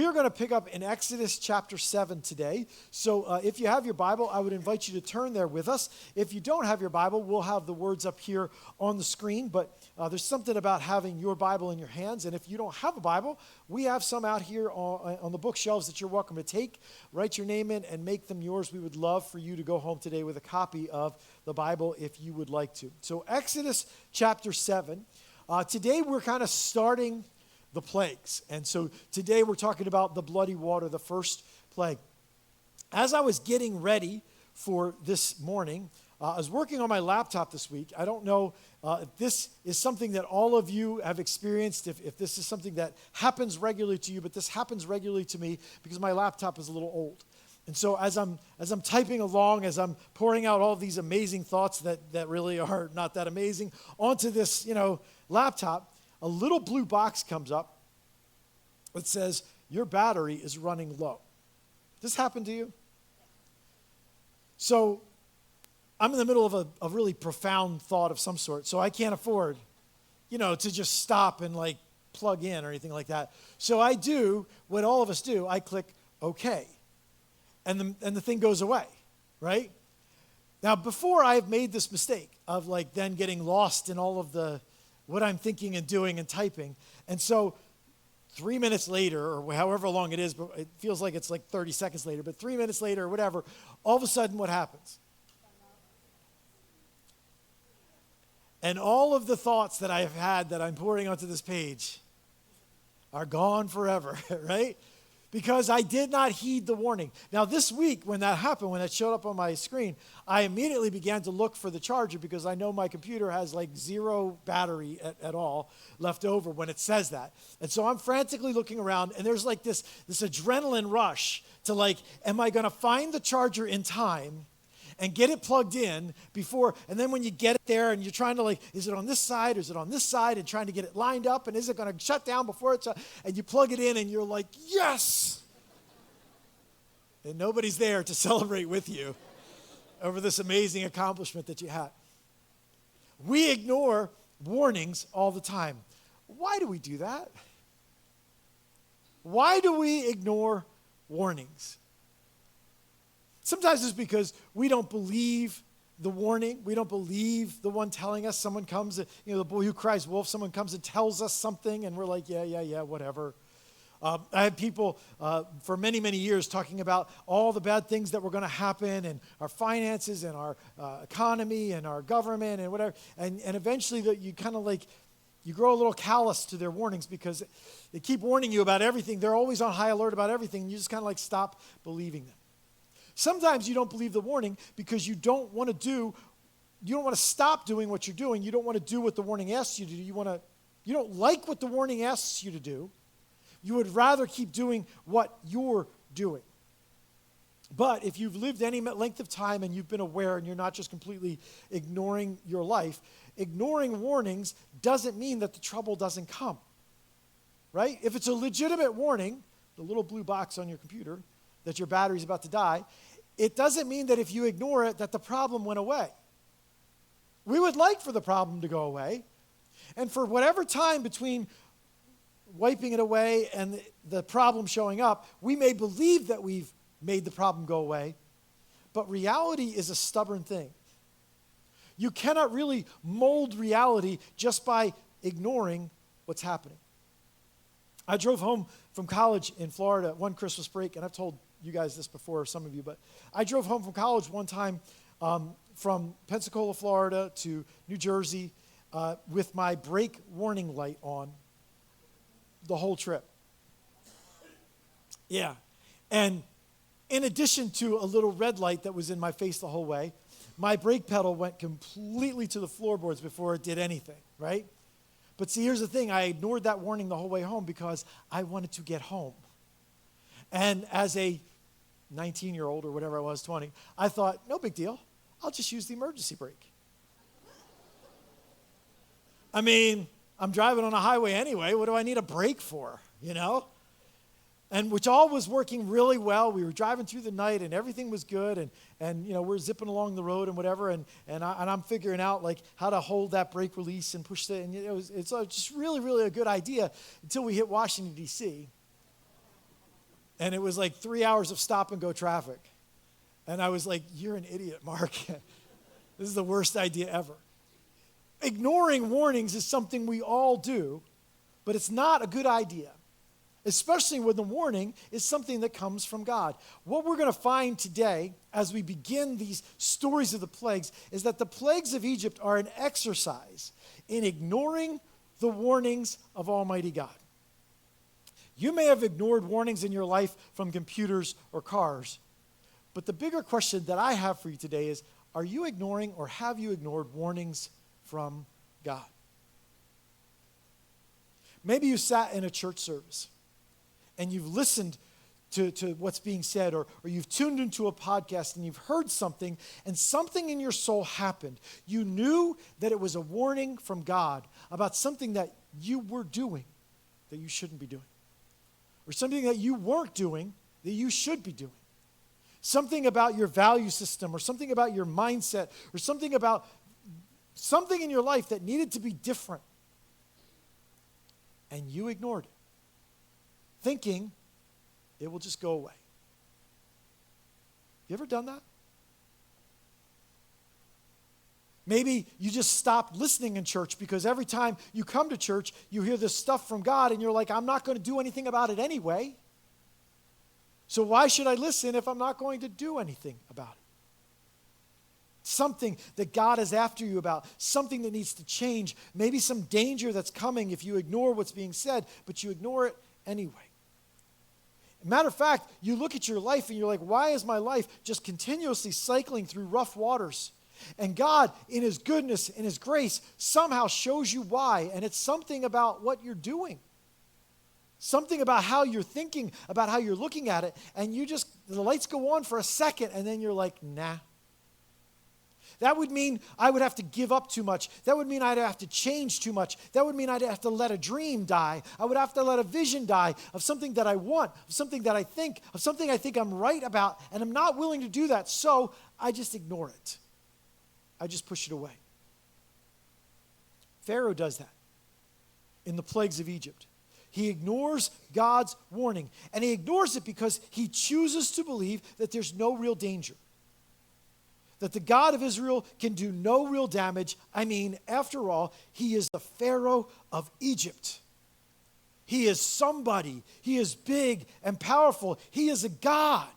are going to pick up in Exodus chapter 7 today. So if you have your Bible, I would invite you to turn there with us. If you don't have your Bible, we'll have the words up here on the screen. But there's something about having your Bible in your hands. And if you don't have a Bible, we have some out here on the bookshelves that you're welcome to take. Write your name in and make them yours. We would love for you to go home today with a copy of the Bible if you would like to. So Exodus chapter 7. Today we're kind of starting the plagues. And so today we're talking about the bloody water, the first plague. As I was getting ready for this morning, I was working on my laptop this week. I don't know if this is something that all of you have experienced, if this is something that happens regularly to you, but this happens regularly to me because my laptop is a little old. And so as I'm typing along, as I'm pouring out all these amazing thoughts that really are not that amazing onto this, laptop, a little blue box comes up that says, your battery is running low. This happened to you? So I'm in the middle of a really profound thought of some sort, so I can't afford, to just stop and plug in or anything like that. So I do what all of us do. I click OK. And the thing goes away, right? Now, before I've made this mistake of then getting lost in all of what I'm thinking and doing and typing. And so 3 minutes later, or however long it is, but it feels like it's 30 seconds later, but 3 minutes later or whatever, all of a sudden what happens? And all of the thoughts that I have had that I'm pouring onto this page are gone forever, right? Because I did not heed the warning. Now this week, when that happened, when it showed up on my screen, I immediately began to look for the charger because I know my computer has zero battery at all left over when it says that. And so I'm frantically looking around, and there's this adrenaline rush to am I going to find the charger in time and get it plugged in before, and then when you get it there and you're trying to is it on this side or is it on this side, and trying to get it lined up, and is it going to shut down before it's, and you plug it in and you're yes! And nobody's there to celebrate with you over this amazing accomplishment that you had. We ignore warnings all the time. Why do we do that? Why do we ignore warnings? Sometimes it's because we don't believe the warning. We don't believe the one telling us. Someone comes, the boy who cries wolf, someone comes and tells us something, and we're yeah, whatever. I had people for many, many years talking about all the bad things that were going to happen, and our finances, and our economy, and our government, and whatever. And eventually you kind of you grow a little callous to their warnings because they keep warning you about everything. They're always on high alert about everything, and you just kind of stop believing them. Sometimes you don't believe the warning because you don't want to stop doing what you're doing. You don't want to do what the warning asks you to do. You don't like what the warning asks you to do. You would rather keep doing what you're doing. But if you've lived any length of time and you've been aware and you're not just completely ignoring your life, ignoring warnings doesn't mean that the trouble doesn't come, right? If it's a legitimate warning, the little blue box on your computer, that your battery's about to die, it doesn't mean that if you ignore it that the problem went away. We would like for the problem to go away, and for whatever time between wiping it away and the problem showing up, we may believe that we've made the problem go away, but reality is a stubborn thing. You cannot really mold reality just by ignoring what's happening. I drove home from college in Florida one Christmas break, and I've told you guys this before, some of you, but I drove home from college one time from Pensacola, Florida to New Jersey with my brake warning light on the whole trip. Yeah. And in addition to a little red light that was in my face the whole way, my brake pedal went completely to the floorboards before it did anything, right? But see, here's the thing. I ignored that warning the whole way home because I wanted to get home. And as a 19-year-old or whatever I was, 20, I thought, no big deal. I'll just use the emergency brake. I mean, I'm driving on a highway anyway. What do I need a brake for, And which all was working really well. We were driving through the night and everything was good. And we're zipping along the road and whatever. And I'm figuring out how to hold that brake release and push it. And it's just really, really a good idea until we hit Washington, D.C. And it was like 3 hours of stop and go traffic. And I was like, you're an idiot, Mark. This is the worst idea ever. Ignoring warnings is something we all do, but it's not a good idea, especially when the warning is something that comes from God. What we're going to find today as we begin these stories of the plagues is that the plagues of Egypt are an exercise in ignoring the warnings of Almighty God. You may have ignored warnings in your life from computers or cars, but the bigger question that I have for you today is, are you ignoring or have you ignored warnings from God? Maybe you sat in a church service and you've listened to what's being said, or you've tuned into a podcast and you've heard something, and something in your soul happened. You knew that it was a warning from God about something that you were doing that you shouldn't be doing, or something that you weren't doing that you should be doing. Something about your value system, or something about your mindset, or something about something in your life that needed to be different. And you ignored it, thinking it will just go away. You ever done that? Maybe you just stopped listening in church because every time you come to church, you hear this stuff from God and you're like, I'm not going to do anything about it anyway. So why should I listen if I'm not going to do anything about it? Something that God is after you about, something that needs to change, maybe some danger that's coming if you ignore what's being said, but you ignore it anyway. Matter of fact, you look at your life and you're like, why is my life just continuously cycling through rough waters? And God, in His goodness, in His grace, somehow shows you why, and it's something about what you're doing. Something about how you're thinking, about how you're looking at it, and the lights go on for a second, and then you're like, nah. That would mean I would have to give up too much. That would mean I'd have to change too much. That would mean I'd have to let a dream die. I would have to let a vision die of something that I want, of something that I think, of something I think I'm right about, and I'm not willing to do that, so I just ignore it. I just push it away. Pharaoh does that in the plagues of Egypt. He ignores God's warning, and he ignores it because he chooses to believe that there's no real danger, that the God of Israel can do no real damage. I mean, after all, he is the Pharaoh of Egypt. He is somebody. He is big and powerful. He is a God.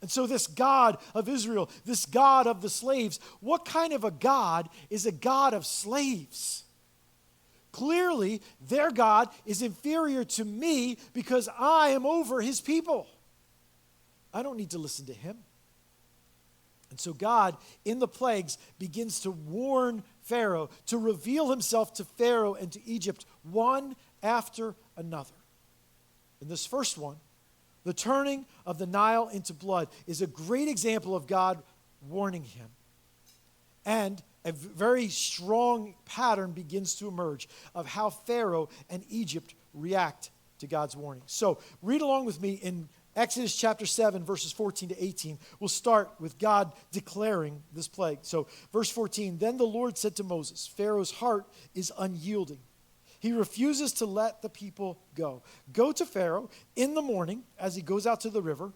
And so this God of Israel, this God of the slaves, what kind of a God is a God of slaves? Clearly, their God is inferior to me because I am over his people. I don't need to listen to him. And so God, in the plagues, begins to warn Pharaoh, to reveal himself to Pharaoh and to Egypt, one after another. In this first one, the turning of the Nile into blood is a great example of God warning him. And a very strong pattern begins to emerge of how Pharaoh and Egypt react to God's warning. So read along with me in Exodus chapter 7, verses 14 to 18. We'll start with God declaring this plague. So verse 14, then the Lord said to Moses, Pharaoh's heart is unyielding. He refuses to let the people go. Go to Pharaoh in the morning as he goes out to the river.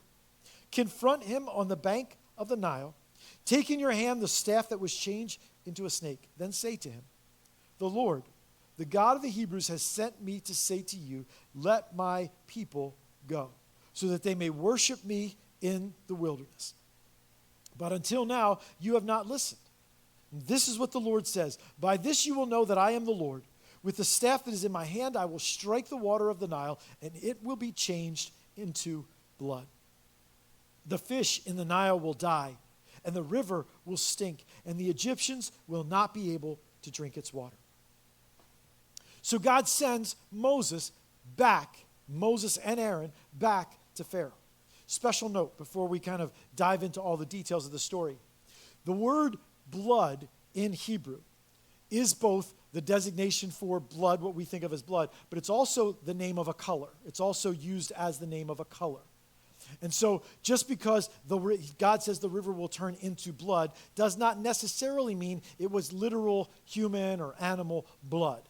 Confront him on the bank of the Nile. Take in your hand the staff that was changed into a snake. Then say to him, the Lord, the God of the Hebrews, has sent me to say to you, let my people go, so that they may worship me in the wilderness. But until now, you have not listened. And this is what the Lord says. By this you will know that I am the Lord. With the staff that is in my hand, I will strike the water of the Nile, and it will be changed into blood. The fish in the Nile will die, and the river will stink, and the Egyptians will not be able to drink its water. So God sends Moses and Aaron back to Pharaoh. Special note before we kind of dive into all the details of the story. The word blood in Hebrew is both the designation for blood, what we think of as blood, but it's also the name of a color. It's also used as the name of a color. And so just because God says the river will turn into blood does not necessarily mean it was literal human or animal blood.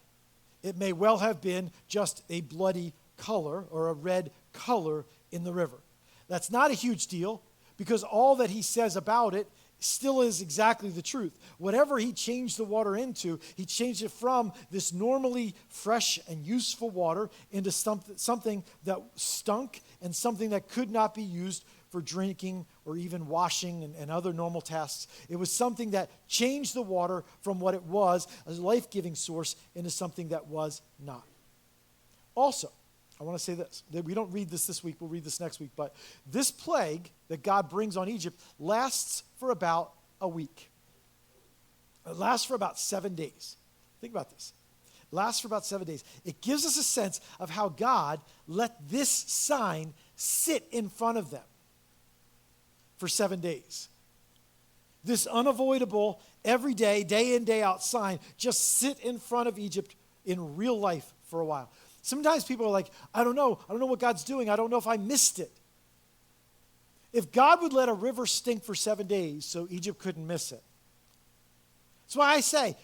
It may well have been just a bloody color or a red color in the river. That's not a huge deal because all that he says about it still is exactly the truth. Whatever he changed the water into, he changed it from this normally fresh and useful water into something that stunk and something that could not be used for drinking or even washing and other normal tasks. It was something that changed the water from what it was, a life-giving source, into something that was not. Also, I want to say this. We don't read this week. We'll read this next week. But this plague that God brings on Egypt lasts for about a week. It lasts for about 7 days. Think about this. It lasts for about 7 days. It gives us a sense of how God let this sign sit in front of them for 7 days. This unavoidable, everyday, day in, day out sign just sit in front of Egypt in real life for a while. Sometimes people are like, I don't know what God's doing. I don't know if I missed it. If God would let a river stink for 7 days so Egypt couldn't miss it. That's why I say,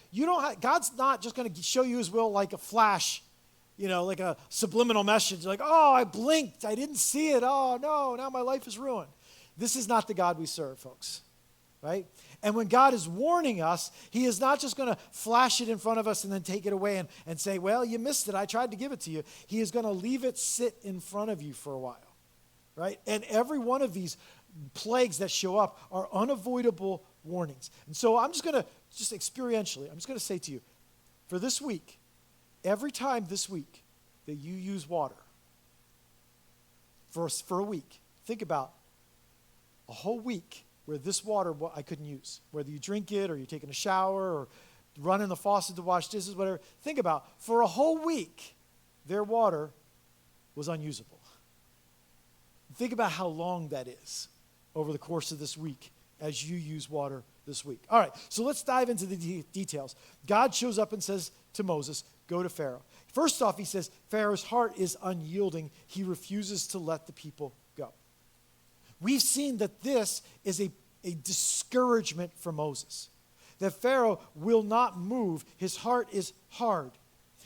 God's not just going to show you his will like a flash, like a subliminal message. Like, oh, I blinked. I didn't see it. Oh, no, now my life is ruined. This is not the God we serve, folks. Right? And when God is warning us, he is not just going to flash it in front of us and then take it away and say, well, you missed it. I tried to give it to you. He is going to leave it sit in front of you for a while. Right? And every one of these plagues that show up are unavoidable warnings. And so I'm just going to, experientially, I'm just going to say to you, for this week, every time this week that you use water for a week, think about a whole week where this water I couldn't use, whether you drink it or you're taking a shower or running the faucet to wash dishes, whatever. Think about, for a whole week, their water was unusable. Think about how long that is over the course of this week as you use water this week. All right, so let's dive into the details. God shows up and says to Moses, go to Pharaoh. First off, he says, Pharaoh's heart is unyielding. He refuses to let the people go. We've seen that this is a discouragement for Moses, that Pharaoh will not move. His heart is hard.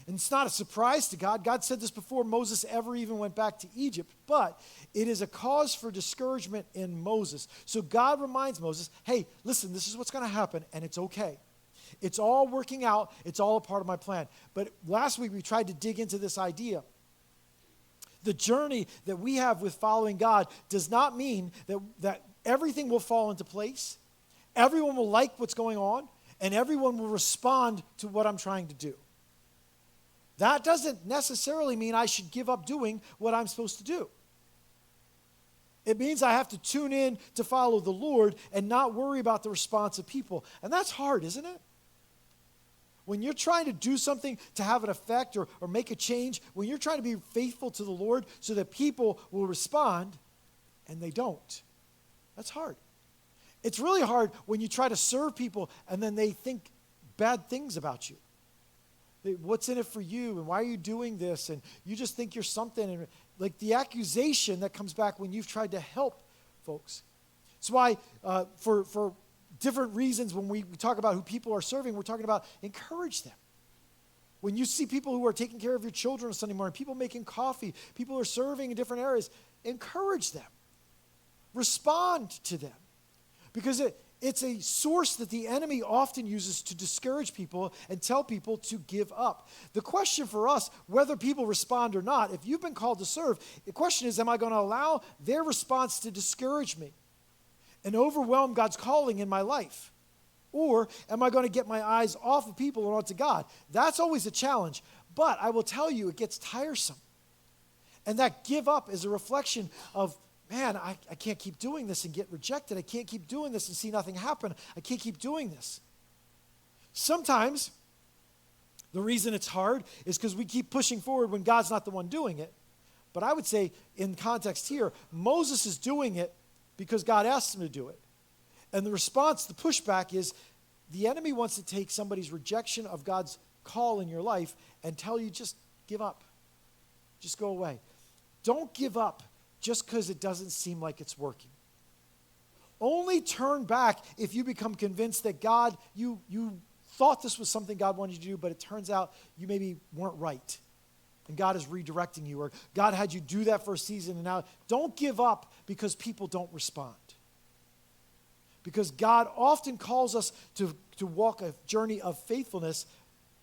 And it's not a surprise to God. God said this before Moses ever even went back to Egypt, but it is a cause for discouragement in Moses. So God reminds Moses, hey, listen, this is what's going to happen, and it's okay. It's all working out. It's all a part of my plan. But last week we tried to dig into this idea. The journey that we have with following God does not mean that everything will fall into place, everyone will like what's going on, and everyone will respond to what I'm trying to do. That doesn't necessarily mean I should give up doing what I'm supposed to do. It means I have to tune in to follow the Lord and not worry about the response of people. And that's hard, isn't it? When you're trying to do something to have an effect or make a change, when you're trying to be faithful to the Lord so that people will respond and they don't, that's hard. It's really hard when you try to serve people and then they think bad things about you. What's in it for you? And why are you doing this? And you just think you're something. And like the accusation that comes back when you've tried to help folks. That's why for different reasons when we talk about who people are serving, we're talking about encourage them. When you see people who are taking care of your children on Sunday morning, people making coffee, people are serving in different areas, encourage them. Respond to them. Because it's a source that the enemy often uses to discourage people and tell people to give up. The question for us, whether people respond or not, if you've been called to serve, the question is, am I going to allow their response to discourage me and overwhelm God's calling in my life? Or am I going to get my eyes off of people and onto God? That's always a challenge. But I will tell you, it gets tiresome. And that give up is a reflection of, man, I can't keep doing this and get rejected. I can't keep doing this and see nothing happen. I can't keep doing this. Sometimes the reason it's hard is because we keep pushing forward when God's not the one doing it. But I would say in context here, Moses is doing it because God asked him to do it. And the response, the pushback is the enemy wants to take somebody's rejection of God's call in your life and tell you just give up. Just go away. Don't give up just because it doesn't seem like it's working. Only turn back if you become convinced that God, you thought this was something God wanted you to do, but it turns out you maybe weren't right. and God is redirecting you, or God had you do that for a season, and now don't give up because people don't respond. Because God often calls us to walk a journey of faithfulness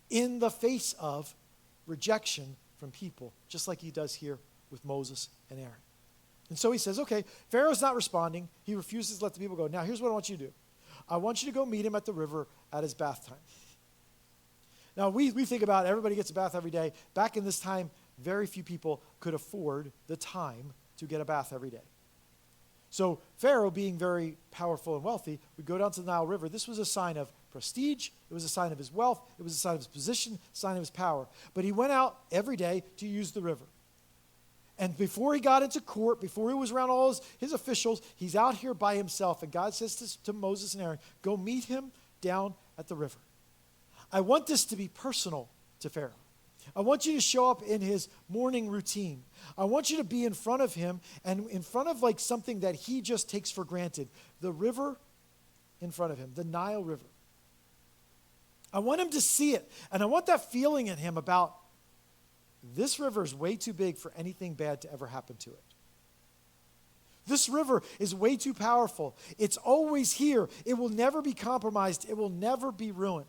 in the face of rejection from people, just like he does here with Moses and Aaron. And so he says, okay, Pharaoh's not responding. He refuses to let the people go. Now, here's what I want you to do. I want you to go meet him at the river at his bath time. Now, we think about everybody gets a bath every day. Back in this time, very few people could afford the time to get a bath every day. So Pharaoh, being very powerful and wealthy, would go down to the Nile River. This was a sign of prestige. It was a sign of his wealth. It was a sign of his position, a sign of his power. But he went out every day to use the river. And before he got into court, before he was around all his officials, he's out here by himself. And God says to Moses and Aaron, go meet him down at the river. I want this to be personal to Pharaoh. I want you to show up in his morning routine. I want you to be in front of him and in front of like something that he just takes for granted. The river in front of him, the Nile River. I want him to see it. And I want that feeling in him about this river is way too big for anything bad to ever happen to it. This river is way too powerful. It's always here. It will never be compromised. It will never be ruined.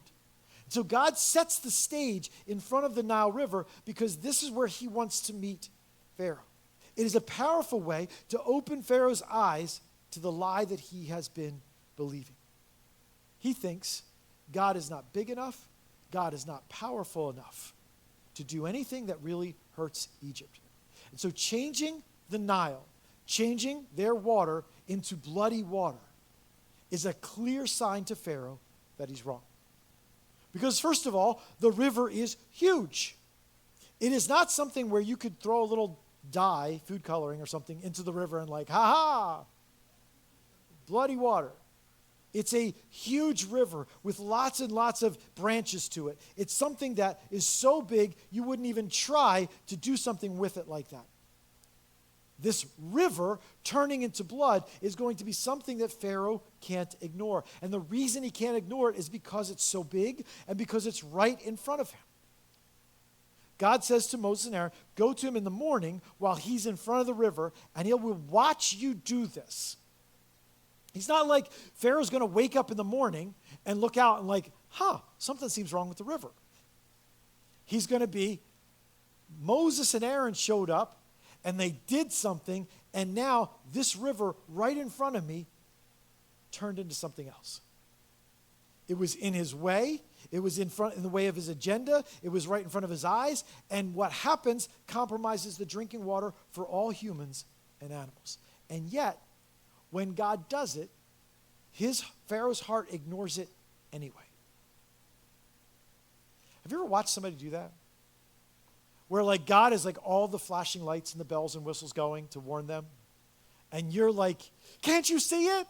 So God sets the stage in front of the Nile River because this is where he wants to meet Pharaoh. It is a powerful way to open Pharaoh's eyes to the lie that he has been believing. He thinks God is not big enough, God is not powerful enough to do anything that really hurts Egypt. And so changing the Nile, changing their water into bloody water, is a clear sign to Pharaoh that he's wrong. Because first of all, the river is huge. It is not something where you could throw a little dye, food coloring or something, into the river and like, ha-ha, bloody water. It's a huge river with lots and lots of branches to it. It's something that is so big you wouldn't even try to do something with it like that. This river turning into blood is going to be something that Pharaoh can't ignore. And the reason he can't ignore it is because it's so big and because it's right in front of him. God says to Moses and Aaron, go to him in the morning while he's in front of the river, and he will watch you do this. He's not like Pharaoh's going to wake up in the morning and look out and like, something seems wrong with the river. He's going to be, Moses and Aaron showed up, and they did something, and now this river right in front of me turned into something else. It was in his way. It was in the way of his agenda. It was right in front of his eyes. And what happens compromises the drinking water for all humans and animals. And yet, when God does it, Pharaoh's heart ignores it anyway. Have you ever watched somebody do that? Where like God is like all the flashing lights and the bells and whistles going to warn them. And you're like, can't you see it?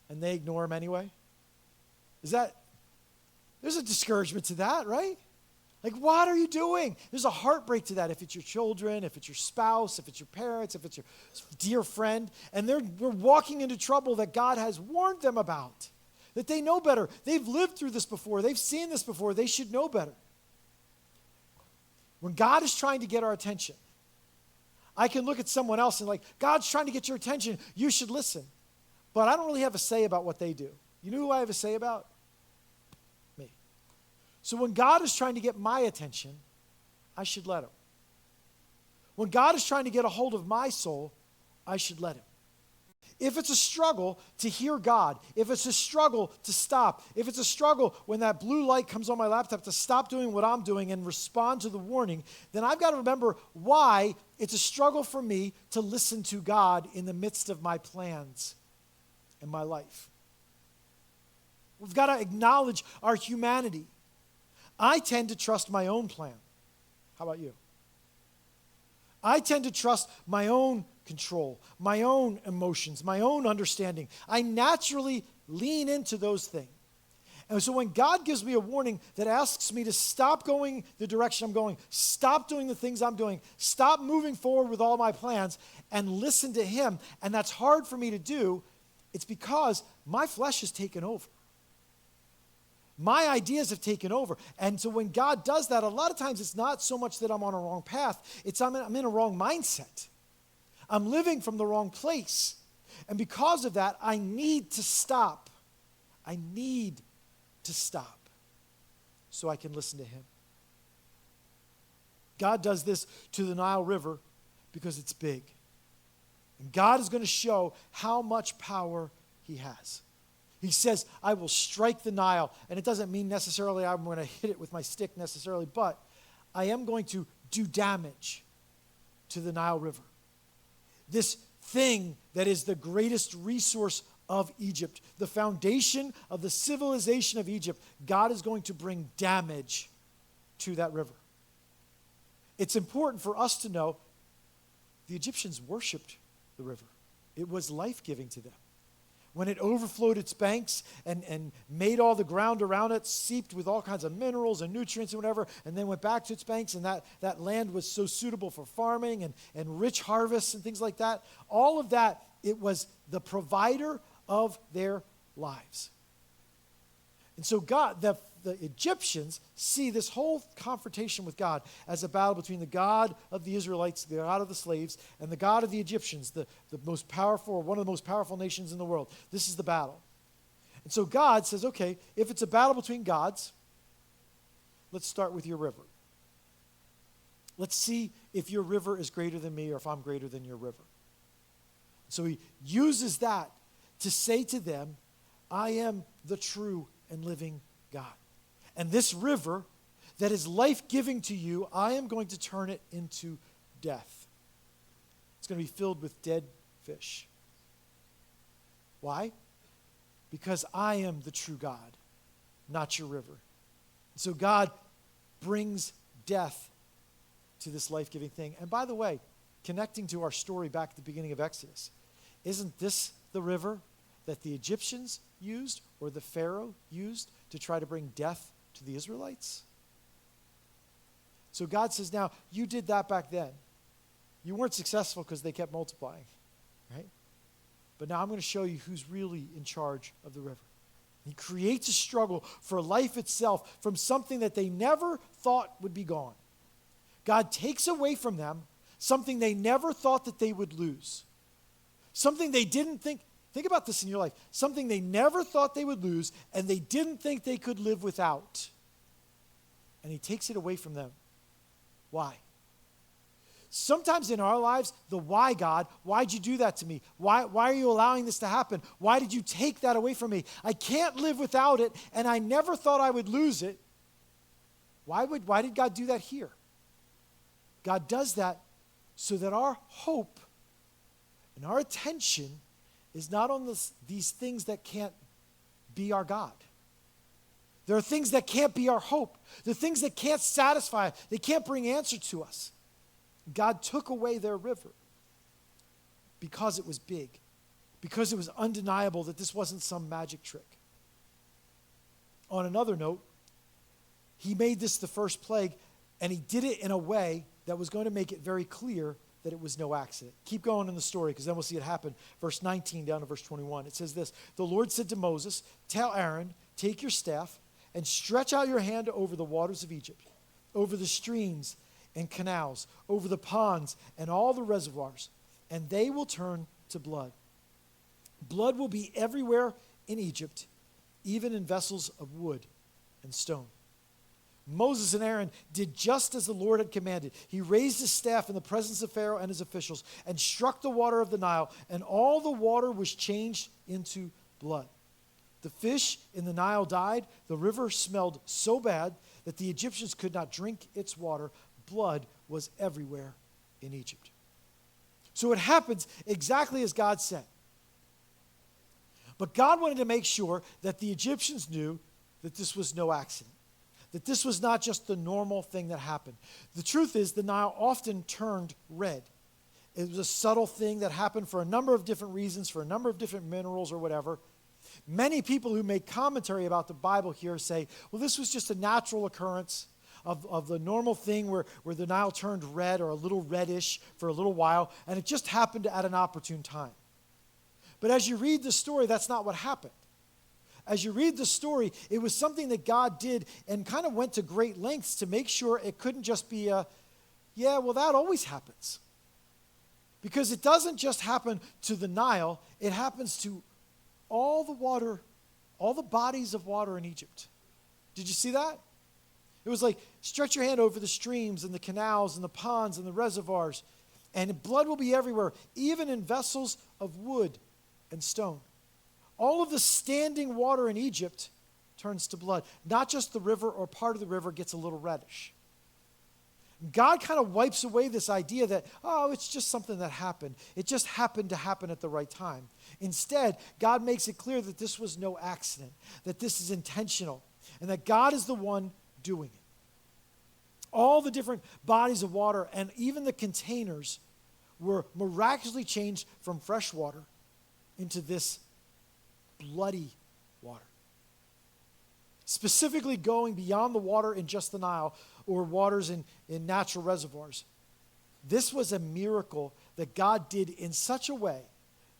And they ignore him anyway. There's a discouragement to that, right? Like, what are you doing? There's a heartbreak to that if it's your children, if it's your spouse, if it's your parents, if it's your dear friend. And we're walking into trouble that God has warned them about. That they know better. They've lived through this before. They've seen this before. They should know better. When God is trying to get our attention, I can look at someone else and like, God's trying to get your attention. You should listen. But I don't really have a say about what they do. You know who I have a say about? Me. So when God is trying to get my attention, I should let him. When God is trying to get a hold of my soul, I should let him. If it's a struggle to hear God, if it's a struggle to stop, if it's a struggle when that blue light comes on my laptop to stop doing what I'm doing and respond to the warning, then I've got to remember why it's a struggle for me to listen to God in the midst of my plans and my life. We've got to acknowledge our humanity. I tend to trust my own plan. How about you? I tend to trust my own control, my own emotions, my own understanding. I naturally lean into those things. And so when God gives me a warning that asks me to stop going the direction I'm going, stop doing the things I'm doing, stop moving forward with all my plans, and listen to him, and that's hard for me to do, it's because my flesh has taken over. My ideas have taken over. And so when God does that, a lot of times it's not so much that I'm on a wrong path, it's I'm in a wrong mindset. I'm living from the wrong place. And because of that, I need to stop. I need to stop so I can listen to him. God does this to the Nile River because it's big. And God is going to show how much power he has. He says, I will strike the Nile. And it doesn't mean necessarily I'm going to hit it with my stick necessarily, but I am going to do damage to the Nile River. This thing that is the greatest resource of Egypt, the foundation of the civilization of Egypt, God is going to bring damage to that river. It's important for us to know the Egyptians worshiped the river. It was life-giving to them. When it overflowed its banks and made all the ground around it, seeped with all kinds of minerals and nutrients and whatever, and then went back to its banks, and that land was so suitable for farming and rich harvests and things like that, all of that, it was the provider of their lives. And so God, the Egyptians see this whole confrontation with God as a battle between the God of the Israelites, the God of the slaves, and the God of the Egyptians, the most powerful, or one of the most powerful nations in the world. This is the battle. And so God says, okay, if it's a battle between gods, let's start with your river. Let's see if your river is greater than me or if I'm greater than your river. So he uses that to say to them, I am the true and living God. And this river that is life-giving to you, I am going to turn it into death. It's going to be filled with dead fish. Why? Because I am the true God, not your river. So God brings death to this life-giving thing. And by the way, connecting to our story back at the beginning of Exodus, isn't this the river that the Egyptians used or the Pharaoh used to try to bring death to the Israelites? So God says, now, you did that back then. You weren't successful because they kept multiplying, right? But now I'm going to show you who's really in charge of the river. He creates a struggle for life itself from something that they never thought would be gone. God takes away from them something they never thought that they would lose. Something they didn't think about this in your life. Something they never thought they would lose and they didn't think they could live without. And he takes it away from them. Why? Sometimes in our lives, the why, God, why'd you do that to me? Why are you allowing this to happen? Why did you take that away from me? I can't live without it, and I never thought I would lose it. Why did God do that here? God does that so that our hope and our attention is not on these things that can't be our God. There are things that can't be our hope. There are things that can't satisfy. They can't bring answer to us. God took away their river because it was big, because it was undeniable that this wasn't some magic trick. On another note, he made this the first plague, and he did it in a way that was going to make it very clear that it was no accident. Keep going in the story because then we'll see it happen. Verse 19 down to verse 21. It says this, the Lord said to Moses, tell Aaron, take your staff and stretch out your hand over the waters of Egypt, over the streams and canals, over the ponds and all the reservoirs, and they will turn to blood. Blood will be everywhere in Egypt, even in vessels of wood and stone. Moses and Aaron did just as the Lord had commanded. He raised his staff in the presence of Pharaoh and his officials and struck the water of the Nile, and all the water was changed into blood. The fish in the Nile died. The river smelled so bad that the Egyptians could not drink its water. Blood was everywhere in Egypt. So it happens exactly as God said. But God wanted to make sure that the Egyptians knew that this was no accident, that this was not just the normal thing that happened. The truth is, the Nile often turned red. It was a subtle thing that happened for a number of different reasons, for a number of different minerals or whatever. Many people who make commentary about the Bible here say, well, this was just a natural occurrence of the normal thing where the Nile turned red or a little reddish for a little while, and it just happened at an opportune time. But as you read the story, that's not what happened. as you read the story, it was something that God did and kind of went to great lengths to make sure it couldn't just be that always happens. Because it doesn't just happen to the Nile, it happens to all the water, all the bodies of water in Egypt. Did you see that? It was like, stretch your hand over the streams and the canals and the ponds and the reservoirs, and blood will be everywhere, even in vessels of wood and stone. All of the standing water in Egypt turns to blood. Not just the river or part of the river gets a little reddish. God kind of wipes away this idea that, it's just something that happened. It just happened to happen at the right time. Instead, God makes it clear that this was no accident, that this is intentional, and that God is the one doing it. All the different bodies of water and even the containers were miraculously changed from fresh water into this bloody water. Specifically going beyond the water in just the Nile or waters in natural reservoirs. This was a miracle that God did in such a way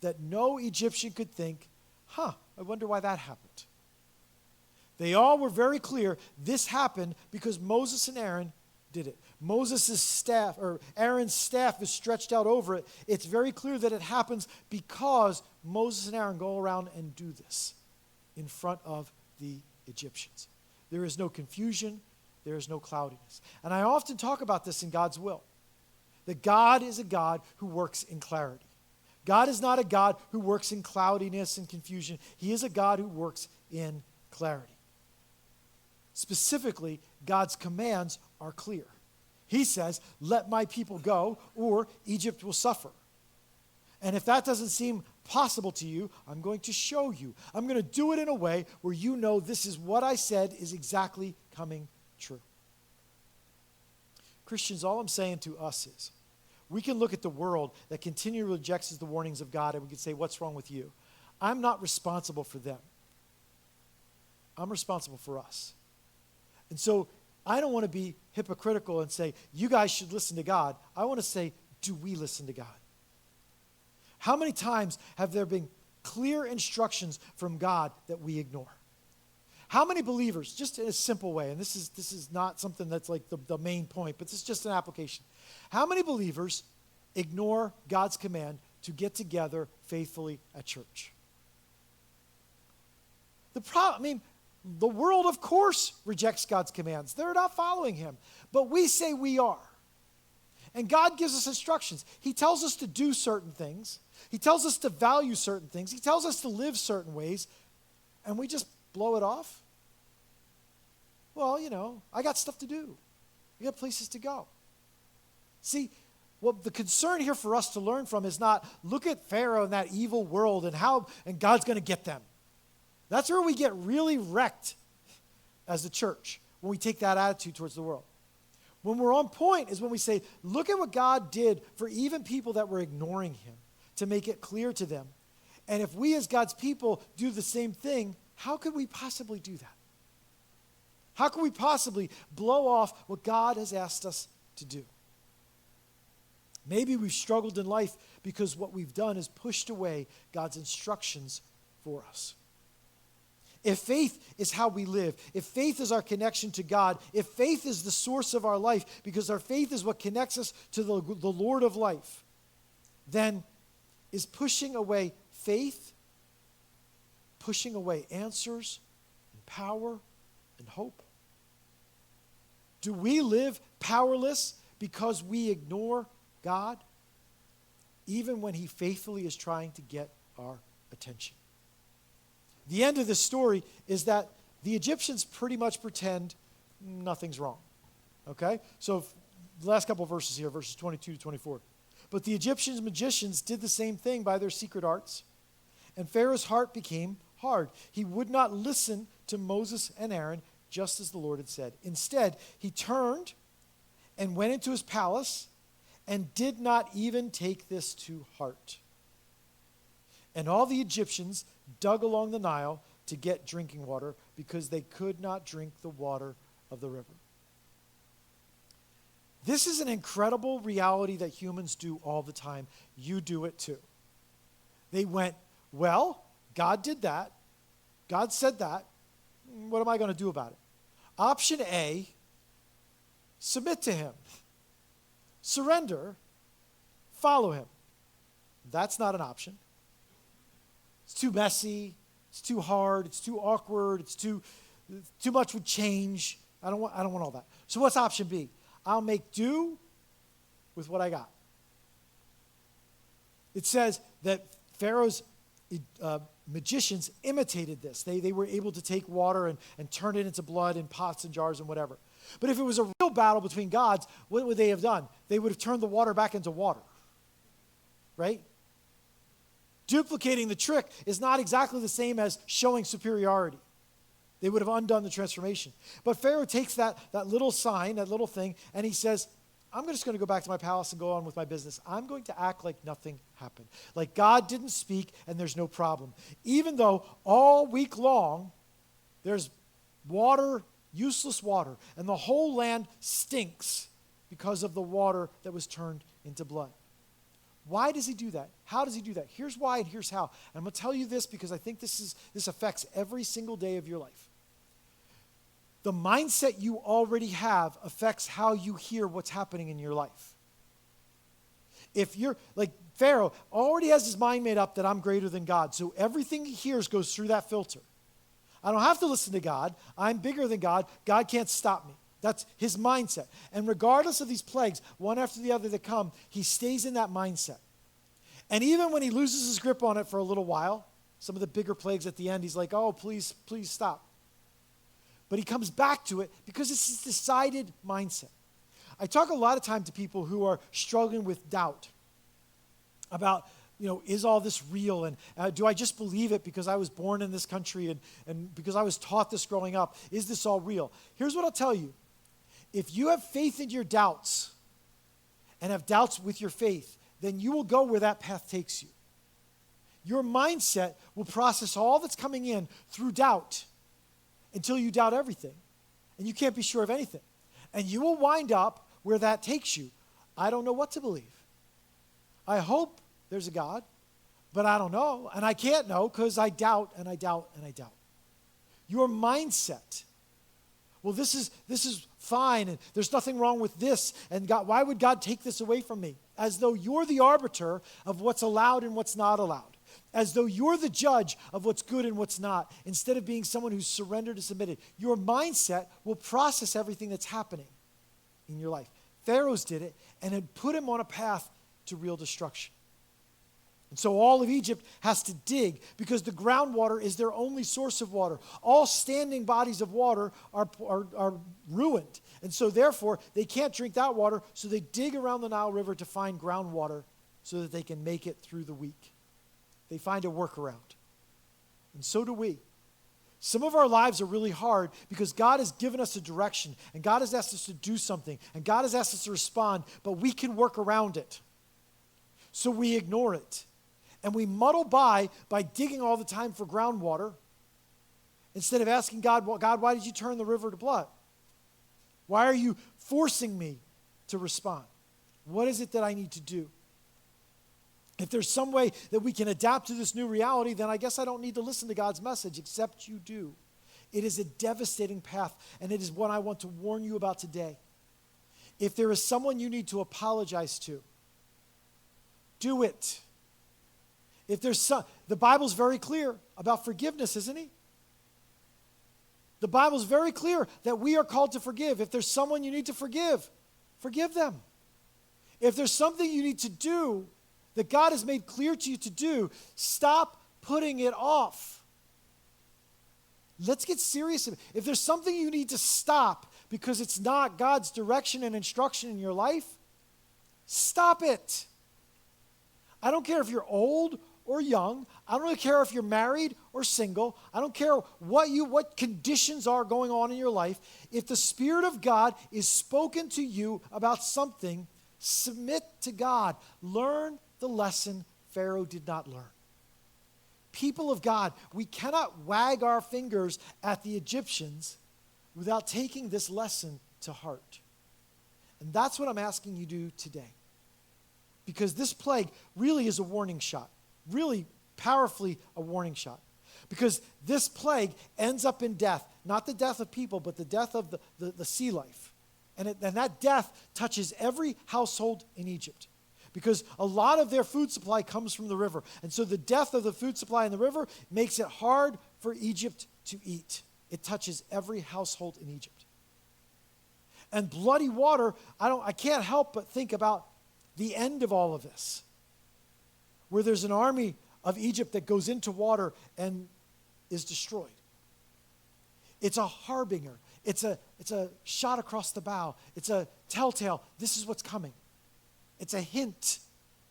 that no Egyptian could think, I wonder why that happened. They all were very clear this happened because Moses and Aaron did it. Moses' staff, or Aaron's staff, is stretched out over it. It's very clear that it happens because Moses and Aaron go around and do this in front of the Egyptians. There is no confusion. There is no cloudiness. And I often talk about this in God's will, that God is a God who works in clarity. God is not a God who works in cloudiness and confusion. He is a God who works in clarity. Specifically, God's commands are clear. He says, let my people go, or Egypt will suffer. And if that doesn't seem possible to you, I'm going to show you. I'm going to do it in a way where you know this is what I said is exactly coming true. Christians, all I'm saying to us is, we can look at the world that continually rejects the warnings of God and we can say, what's wrong with you? I'm not responsible for them. I'm responsible for us. And so I don't want to be hypocritical and say, you guys should listen to God. I want to say, do we listen to God? How many times have there been clear instructions from God that we ignore? How many believers, just in a simple way, and this is not something that's like the main point, but this is just an application. How many believers ignore God's command to get together faithfully at church? The world, of course, rejects God's commands. They're not following him. But we say we are. And God gives us instructions. He tells us to do certain things. He tells us to value certain things. He tells us to live certain ways. And we just blow it off? Well, I got stuff to do. I got places to go. See, the concern here for us to learn from is not look at Pharaoh and that evil world and God's going to get them. That's where we get really wrecked as a church, when we take that attitude towards the world. When we're on point is when we say, look at what God did for even people that were ignoring him to make it clear to them. And if we as God's people do the same thing, how could we possibly do that? How could we possibly blow off what God has asked us to do? Maybe we've struggled in life because what we've done is pushed away God's instructions for us. If faith is how we live, if faith is our connection to God, if faith is the source of our life, because our faith is what connects us to the Lord of life, then is pushing away faith, pushing away answers and power and hope? Do we live powerless because we ignore God, even when he faithfully is trying to get our attention? The end of this story is that the Egyptians pretty much pretend nothing's wrong. Okay? So the last couple of verses here, verses 22 to 24. But the Egyptian magicians did the same thing by their secret arts, and Pharaoh's heart became hard. He would not listen to Moses and Aaron, just as the Lord had said. Instead, he turned and went into his palace and did not even take this to heart. And all the Egyptians dug along the Nile to get drinking water because they could not drink the water of the river. This is an incredible reality that humans do all the time. You do it too. They went, well, God did that. God said that. What am I going to do about it? Option A, submit to him. Surrender, follow him. That's not an option. It's too messy. It's too hard. It's too awkward. It's too much would change. I don't want all that. So what's option B? I'll make do with what I got. It says that Pharaoh's magicians imitated this. They were able to take water and turn it into blood in pots and jars and whatever. But if it was a real battle between gods, what would they have done? They would have turned the water back into water. Right? Duplicating the trick is not exactly the same as showing superiority. They would have undone the transformation. But Pharaoh takes that little sign, that little thing, and he says, I'm just going to go back to my palace and go on with my business. I'm going to act like nothing happened. Like God didn't speak and there's no problem. Even though all week long there's water, useless water, and the whole land stinks because of the water that was turned into blood. Why does he do that? How does he do that? Here's why and here's how. And I'm going to tell you this because I think this affects every single day of your life. The mindset you already have affects how you hear what's happening in your life. If you're, like Pharaoh, already has his mind made up that I'm greater than God, so everything he hears goes through that filter. I don't have to listen to God. I'm bigger than God. God can't stop me. That's his mindset. And regardless of these plagues, one after the other that come, he stays in that mindset. And even when he loses his grip on it for a little while, some of the bigger plagues at the end, he's like, oh, please stop. But he comes back to it because it's his decided mindset. I talk a lot of time to people who are struggling with doubt about, is all this real? And do I just believe it because I was born in this country and because I was taught this growing up? Is this all real? Here's what I'll tell you. If you have faith in your doubts and have doubts with your faith, then you will go where that path takes you. Your mindset will process all that's coming in through doubt until you doubt everything, and you can't be sure of anything. And you will wind up where that takes you. I don't know what to believe. I hope there's a God, but I don't know, and I can't know because I doubt and I doubt and I doubt. Your mindset, well, this is fine, and there's nothing wrong with this, and God, why would God take this away from me? As though you're the arbiter of what's allowed and what's not allowed. As though you're the judge of what's good and what's not, instead of being someone who's surrendered and submitted. Your mindset will process everything that's happening in your life. Pharaoh's did it, and it put him on a path to real destruction. And so all of Egypt has to dig because the groundwater is their only source of water. All standing bodies of water are ruined. And so therefore, they can't drink that water, so they dig around the Nile River to find groundwater so that they can make it through the week. They find a workaround. And so do we. Some of our lives are really hard because God has given us a direction, and God has asked us to do something, and God has asked us to respond, but we can work around it. So we ignore it. And we muddle by digging all the time for groundwater instead of asking God, well, God, why did you turn the river to blood? Why are you forcing me to respond? What is it that I need to do? If there's some way that we can adapt to this new reality, then I guess I don't need to listen to God's message, except you do. It is a devastating path, and it is what I want to warn you about today. If there is someone you need to apologize to, do it. If there's the Bible's very clear about forgiveness, isn't it? The Bible's very clear that we are called to forgive. If there's someone you need to forgive, forgive them. If there's something you need to do that God has made clear to you to do, stop putting it off. Let's get serious. If there's something you need to stop because it's not God's direction and instruction in your life, stop it. I don't care if you're old or young. I don't really care if you're married or single. I don't care what conditions are going on in your life. If the Spirit of God is spoken to you about something, submit to God. Learn the lesson Pharaoh did not learn. People of God, we cannot wag our fingers at the Egyptians without taking this lesson to heart. And that's what I'm asking you to do today. Because this plague really is a warning shot. Really powerfully a warning shot. Because this plague ends up in death, not the death of people, but the death of the sea life. And that death touches every household in Egypt. Because a lot of their food supply comes from the river. And so the death of the food supply in the river makes it hard for Egypt to eat. It touches every household in Egypt. And bloody water, I can't help but think about the end of all of this, where there's an army of Egypt that goes into water and is destroyed. It's a harbinger. It's a shot across the bow. It's a telltale. This is what's coming. It's a hint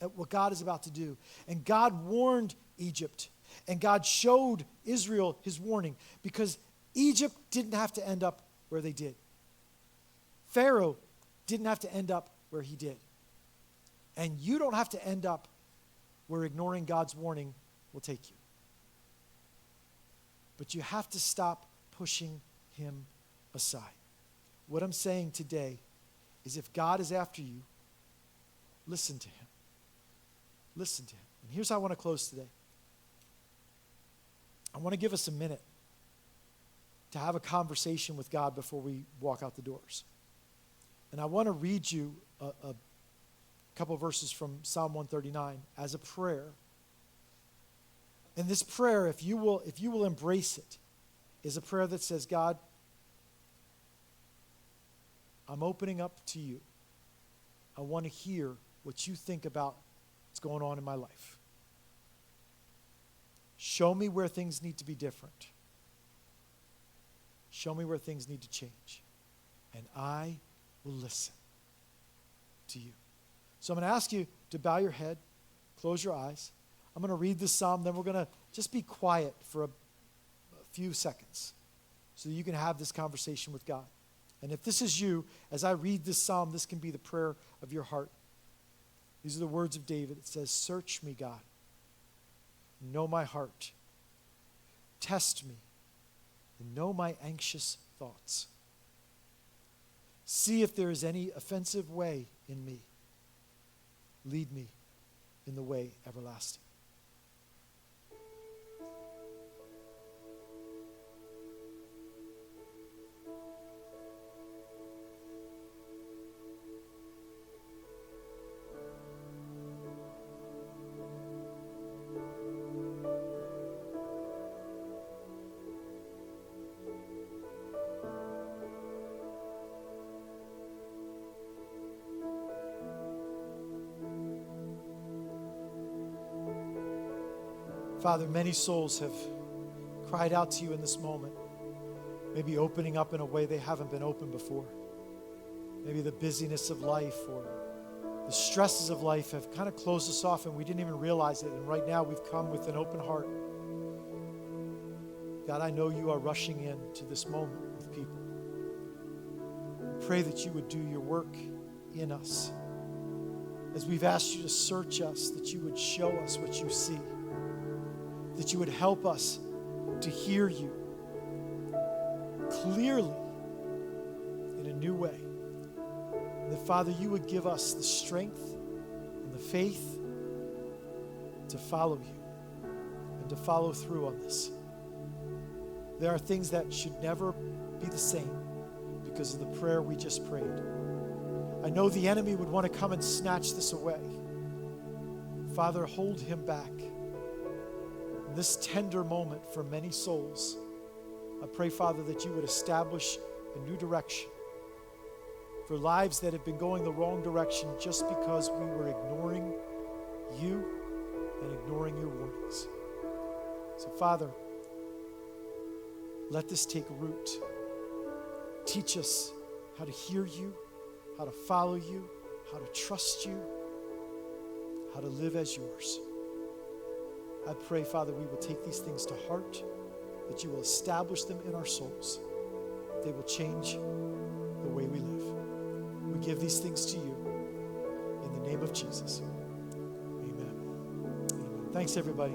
at what God is about to do. And God warned Egypt, and God showed Israel his warning, because Egypt didn't have to end up where they did. Pharaoh didn't have to end up where he did. And you don't have to end up where ignoring God's warning will take you. But you have to stop pushing him aside. What I'm saying today is, if God is after you, listen to him. Listen to him. And here's how I want to close today. I want to give us a minute to have a conversation with God before we walk out the doors. And I want to read you a couple of verses from Psalm 139 as a prayer. And this prayer, if you will embrace it, is a prayer that says, God, I'm opening up to you. I want to hear what you think about what's going on in my life. Show me where things need to be different. Show me where things need to change. And I will listen to you. So I'm going to ask you to bow your head, close your eyes. I'm going to read this psalm, then we're going to just be quiet for a few seconds so that you can have this conversation with God. And if this is you, as I read this psalm, this can be the prayer of your heart. These are the words of David. It says, search me, God. Know my heart. Test me and know my anxious thoughts. See if there is any offensive way in me. Lead me in the way everlasting. Father, many souls have cried out to you in this moment, maybe opening up in a way they haven't been open before. Maybe the busyness of life or the stresses of life have kind of closed us off and we didn't even realize it. And right now we've come with an open heart. God, I know you are rushing into this moment with people. I pray that you would do your work in us. As we've asked you to search us, that you would show us what you see. That you would help us to hear you clearly in a new way. And that, Father, you would give us the strength and the faith to follow you and to follow through on this. There are things that should never be the same because of the prayer we just prayed. I know the enemy would want to come and snatch this away. Father, hold him back. This tender moment for many souls, I pray, Father, that you would establish a new direction for lives that have been going the wrong direction just because we were ignoring you and ignoring your warnings. So, Father, let this take root. Teach us how to hear you, how to follow you, how to trust you, how to live as yours. I pray, Father, we will take these things to heart, that you will establish them in our souls. They will change the way we live. We give these things to you in the name of Jesus. Amen. Amen. Thanks, everybody.